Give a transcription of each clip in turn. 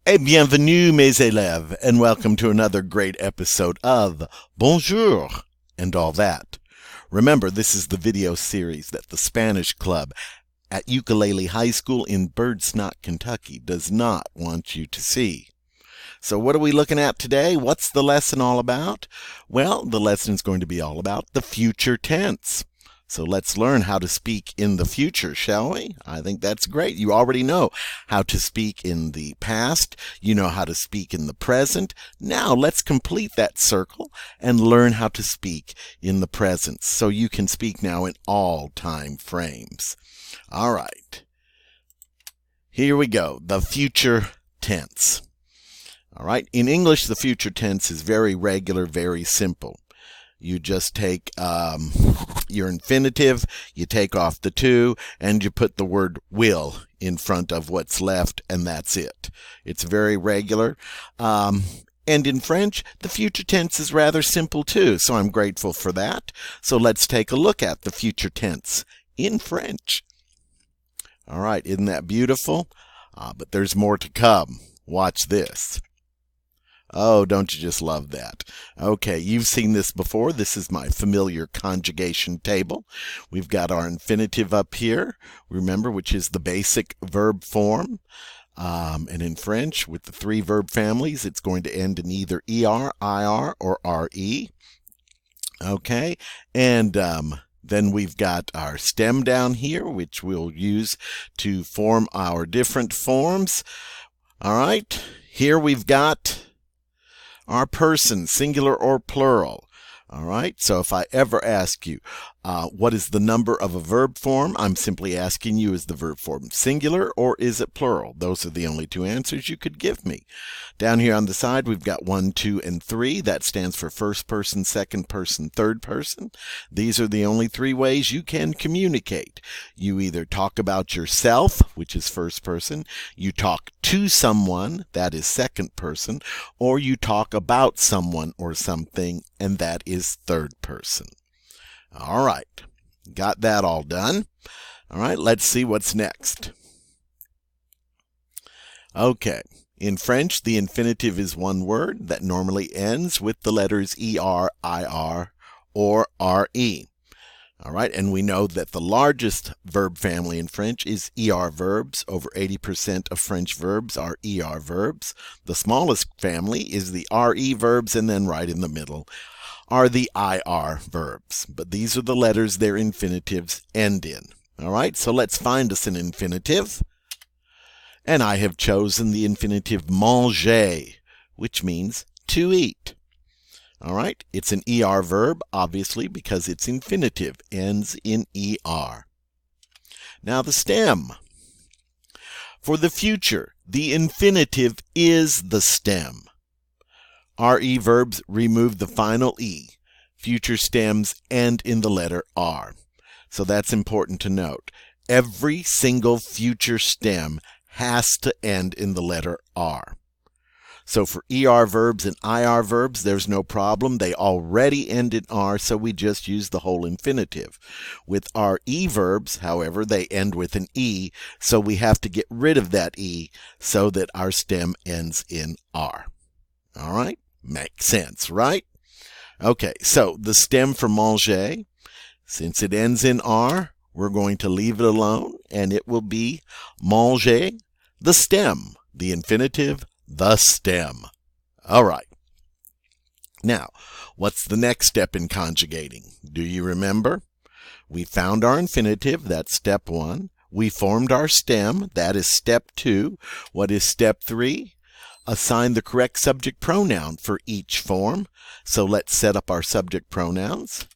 Et bienvenue, mes élèves, and welcome to another great episode of Bonjour and all that. Remember, this is the video series that the Spanish Club at Ukulele High School in Birdsnot, Kentucky does not want you to see. So what are we looking at today? What's the lesson all about? Well, the lesson is going to be all about the future tense. So let's learn how to speak in the future, shall we? I think that's great. You already know how to speak in the past. You know how to speak in the present. Now let's complete that circle and learn how to speak in the present so you can speak now in all time frames. All right. Here we go. The future tense. All right. In English, the future tense is very regular, very simple. You just take your infinitive, you take off the to, and you put the word will in front of what's left, and that's it. It's very regular. And in French, the future tense is rather simple too, so I'm grateful for that. So let's take a look at the future tense in French. All right, isn't that beautiful? But there's more to come. Watch this. Oh, don't you just love that? Okay, you've seen this before. This is my familiar conjugation table. We've got our infinitive up here, remember, which is the basic verb form. And in French, with the three verb families, it's going to end in either ER, IR, or RE. Okay, and then we've got our stem down here, which we'll use to form our different forms. All right, here we've got our person, singular or plural. All right, so if I ever ask you, what is the number of a verb form? I'm simply asking you, is the verb form singular or is it plural? Those are the only two answers you could give me. Down here on the side, we've got 1, 2, and 3. That stands for first person, second person, third person. These are the only three ways you can communicate. You either talk about yourself, which is first person, you talk to someone, that is second person, or you talk about someone or something, and that is third person. All right, got that all done. All right, let's see what's next. Okay, in French, the infinitive is one word that normally ends with the letters ER, IR, or RE. All right, and we know that the largest verb family in French is ER verbs. Over 80% of French verbs are ER verbs. The smallest family is the RE verbs, and then right in the middle are the IR verbs. But these are the letters their infinitives end in. All right, so let's find us an infinitive. And I have chosen the infinitive manger, which means to eat. All right, it's an ER verb, obviously, because its infinitive ends in ER. Now the stem. For the future, the infinitive is the stem. RE verbs remove the final E. Future stems end in the letter R. So that's important to note. Every single future stem has to end in the letter R. So for ER verbs and IR verbs, there's no problem. They already end in R, so we just use the whole infinitive. With RE verbs, however, they end with an E, so we have to get rid of that E so that our stem ends in R. All right? Makes sense, right? Okay, so the stem for manger, since it ends in R, we're going to leave it alone, and it will be manger, the stem, the infinitive, the stem. All right. Now, what's the next step in conjugating? Do you remember? We found our infinitive, that's step 1. We formed our stem, that is step 2. What is step 3? Assign the correct subject pronoun for each form. So let's set up our subject pronouns.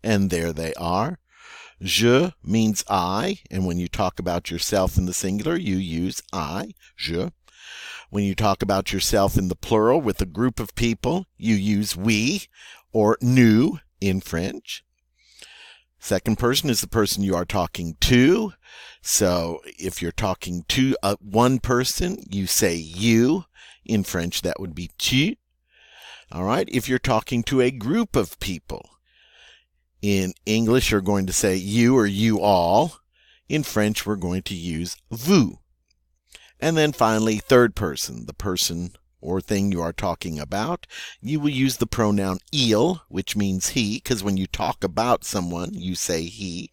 And there they are. Je means I, and when you talk about yourself in the singular, you use I, je. When you talk about yourself in the plural with a group of people, you use we or nous in French. Second person is the person you are talking to. So if you're talking to one person, you say you. In French, that would be tu. All right. If you're talking to a group of people, in English, you're going to say you or you all. In French, we're going to use vous. And then finally, third person, the person or thing you are talking about. You will use the pronoun il, which means he, because when you talk about someone, you say he.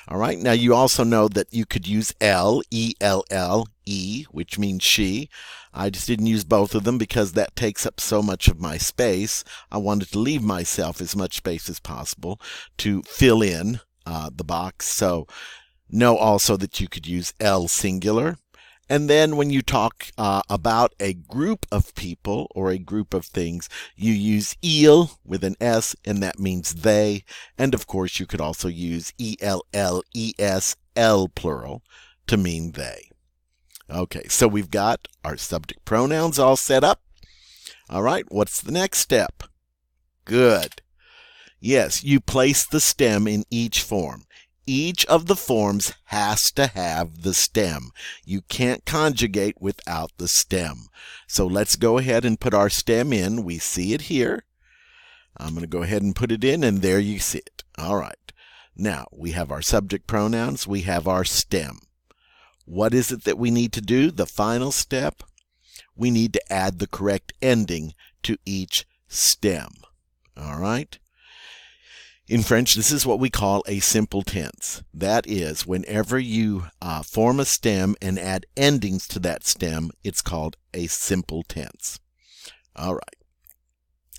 All right. Now, you also know that you could use elle, E-L-L-E, which means she. I just didn't use both of them because that takes up so much of my space. I wanted to leave myself as much space as possible to fill in the box. So know also that you could use elle singular. And then when you talk about a group of people or a group of things, you use il with an S, and that means they. And of course, you could also use E-L-L-E-S-L plural to mean they. Okay, so we've got our subject pronouns all set up. All right, what's the next step? Good. Yes, you place the stem in each form. Each of the forms has to have the stem. You can't conjugate without the stem. So let's go ahead and put our stem in. We see it here. I'm going to go ahead and put it in, and there you see it. All right. Now, we have our subject pronouns. We have our stem. What is it that we need to do? The final step, we need to add the correct ending to each stem. All right? In French, this is what we call a simple tense. That is, whenever you form a stem and add endings to that stem, it's called a simple tense. All right.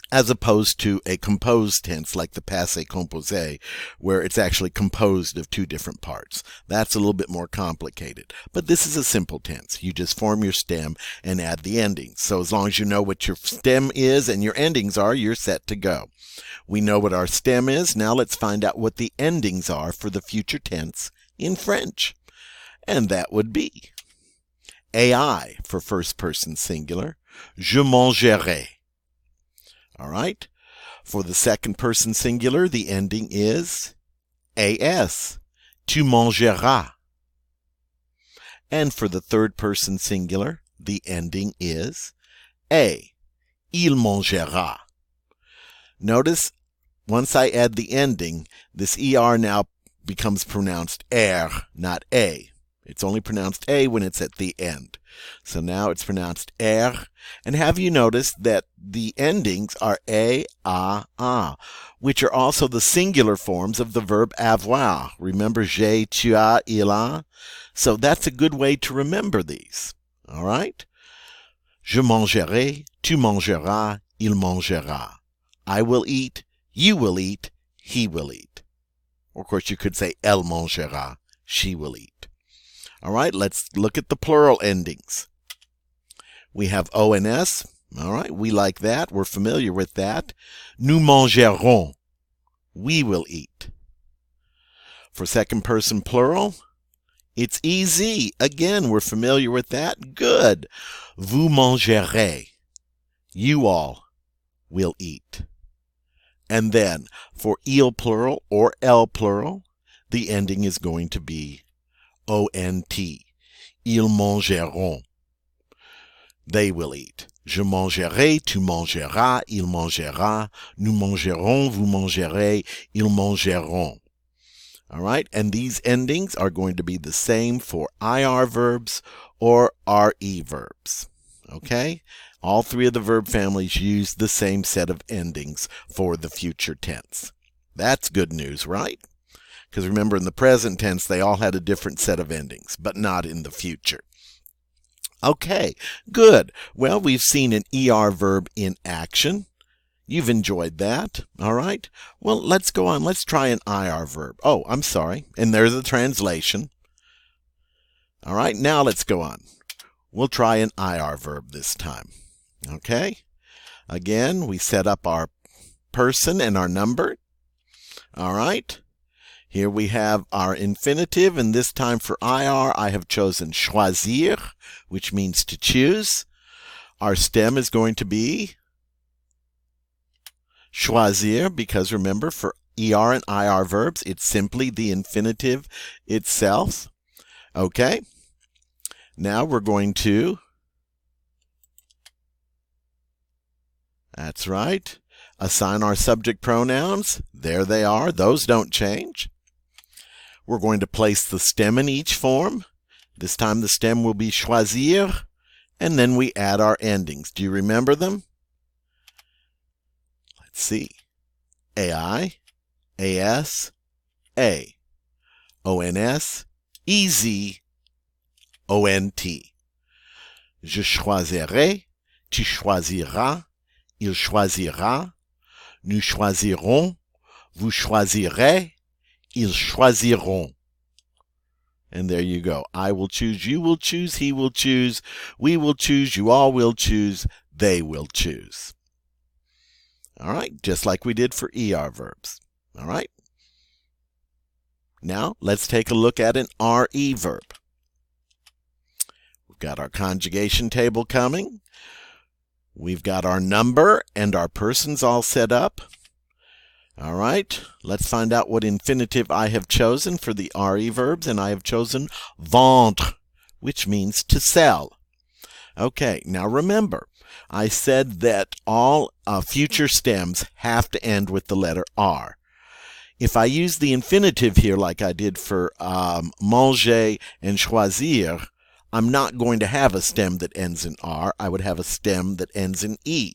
As opposed to a composed tense like the passé composé, where it's actually composed of two different parts. That's a little bit more complicated. But this is a simple tense. You just form your stem and add the endings. So as long as you know what your stem is and your endings are, you're set to go. We know what our stem is. Now let's find out what the endings are for the future tense in French. And that would be ai for first person singular, je mangerai. All right. For the second person singular, the ending is as, tu mangeras. And for the third person singular, the ending is a, il mangera. Notice, once I add the ending, this er now becomes pronounced not a. It's only pronounced a when it's at the end. So now it's pronounced And have you noticed that the endings are a, which are also the singular forms of the verb avoir. Remember, j'ai, tu as, il a. So that's a good way to remember these. All right? Je mangerai, tu mangeras, il mangera. I will eat, you will eat, he will eat. Or of course, you could say elle mangera, she will eat. All right, let's look at the plural endings. We have O and S. All right, we like that. We're familiar with that. Nous mangerons. We will eat. For second person plural, it's easy. Again, we're familiar with that. Good. Vous mangerez. You all will eat. And then for il plural or elle plural, the ending is going to be ONT. Ils mangeront. They will eat. Je mangerai, tu mangeras, il mangera, nous mangerons, vous mangerez, ils mangeront. All right, and these endings are going to be the same for IR verbs or RE verbs. Okay? All three of the verb families use the same set of endings for the future tense. That's good news, right? Because remember, in the present tense, they all had a different set of endings, but not in the future. Okay, good. Well, we've seen an ER verb in action. You've enjoyed that, all right? Well, let's go on. Let's try an IR verb. Oh, I'm sorry. And there's the translation. All right, now let's go on. We'll try an IR verb this time. Okay? Again, we set up our person and our number. All right? Here we have our infinitive, and this time for IR, I have chosen choisir, which means to choose. Our stem is going to be choisir, because remember, for ER and IR verbs, it's simply the infinitive itself. Okay? Now we're going to, that's right, assign our subject pronouns. There they are. Those don't change. We're going to place the stem in each form. This time the stem will be choisir, and then we add our endings. Do you remember them? Let's see. AI, AS, A, ONS, EZ, ONT. Je choisirai, tu choisiras, il choisira, nous choisirons, vous choisirez, ils choisiront. And there you go. I will choose, you will choose, he will choose, we will choose, you all will choose, they will choose. All right, just like we did for ER verbs. All right. Now, let's take a look at an RE verb. We've got our conjugation table coming. We've got our number and our persons all set up. All right, let's find out what infinitive I have chosen for the RE verbs, and I have chosen vendre, which means to sell. Okay, now remember, I said that all future stems have to end with the letter R. If I use the infinitive here like I did for manger and choisir, I'm not going to have a stem that ends in R. I would have a stem that ends in E.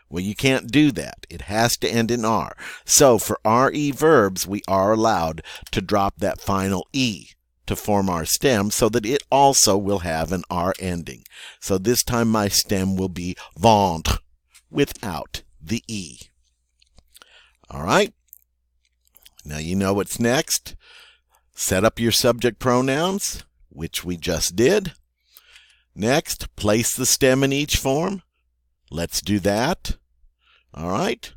Well, you can't do that. It has to end in R. So for RE verbs, we are allowed to drop that final E to form our stem so that it also will have an R ending. So this time my stem will be vendre without the E. All right. Now you know what's next. Set up your subject pronouns, which we just did. Next, place the stem in each form. Let's do that. All right.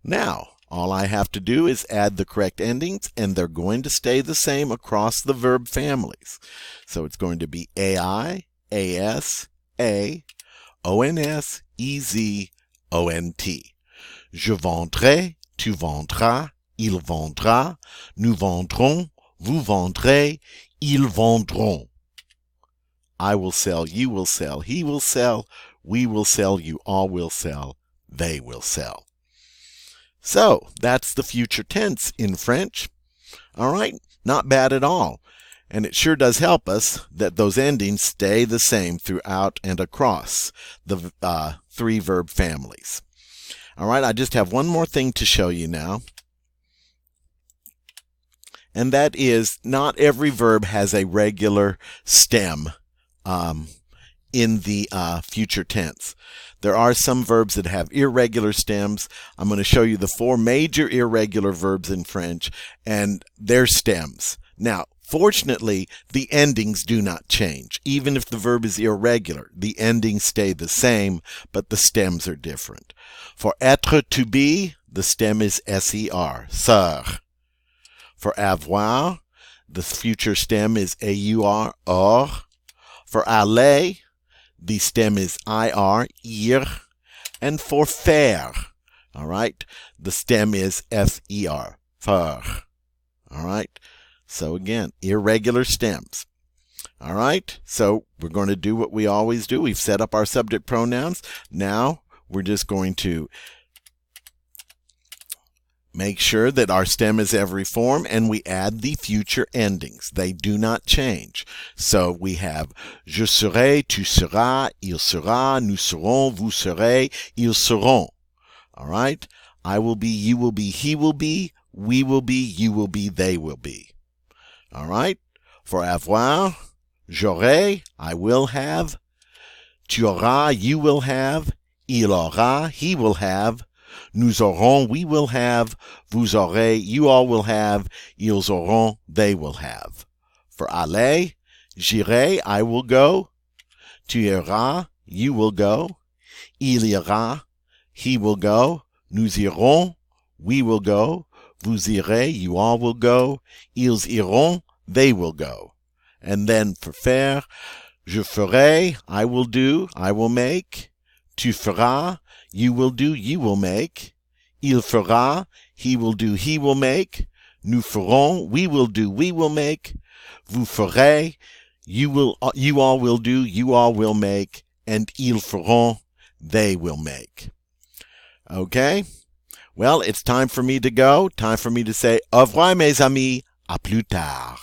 Now, all I have to do is add the correct endings, and they're going to stay the same across the verb families. So it's going to be AI, AS, A, ONS, EZ, ONT. Je vendrai, tu vendras, il vendra, nous vendrons, vous vendrez, ils vendront. I will sell, you will sell, he will sell, we will sell, you all will sell, they will sell. So, that's the future tense in French. All right, not bad at all. And it sure does help us that those endings stay the same throughout and across the three verb families. All right, I just have one more thing to show you now. And that is, not every verb has a regular stem in the future tense. There are some verbs that have irregular stems. I'm going to show you the 4 major irregular verbs in French and their stems. Now, fortunately, the endings do not change. Even if the verb is irregular, the endings stay the same, but the stems are different. For être, to be, the stem is ser, ser. For avoir, the future stem is AUR, or. For aller, the stem is IR, ir. And for faire, all right, the stem is FER, fer. All right, so again, irregular stems. All right, so we're going to do what we always do. We've set up our subject pronouns. Now we're just going to make sure that our stem is every form, and we add the future endings. They do not change. So we have je serai, tu seras, il sera, nous serons, vous serez, ils seront. All right? I will be, you will be, he will be, we will be, you will be, they will be. All right? For avoir, j'aurai, I will have. Tu auras, you will have. Il aura, he will have. Nous aurons, we will have. Vous aurez, you all will have. Ils auront, they will have. For aller, j'irai, I will go. Tu iras, you will go. Il ira, he will go. Nous irons, we will go. Vous irez, you all will go. Ils iront, they will go. And then for faire, je ferai, I will do, I will make. Tu feras, you will do, you will make. Il fera, he will do, he will make. Nous ferons, we will do, we will make. Vous ferez, you all will do, you all will make. And ils feront, they will make. Okay? Well, it's time for me to go. Time for me to say au revoir, mes amis. À plus tard.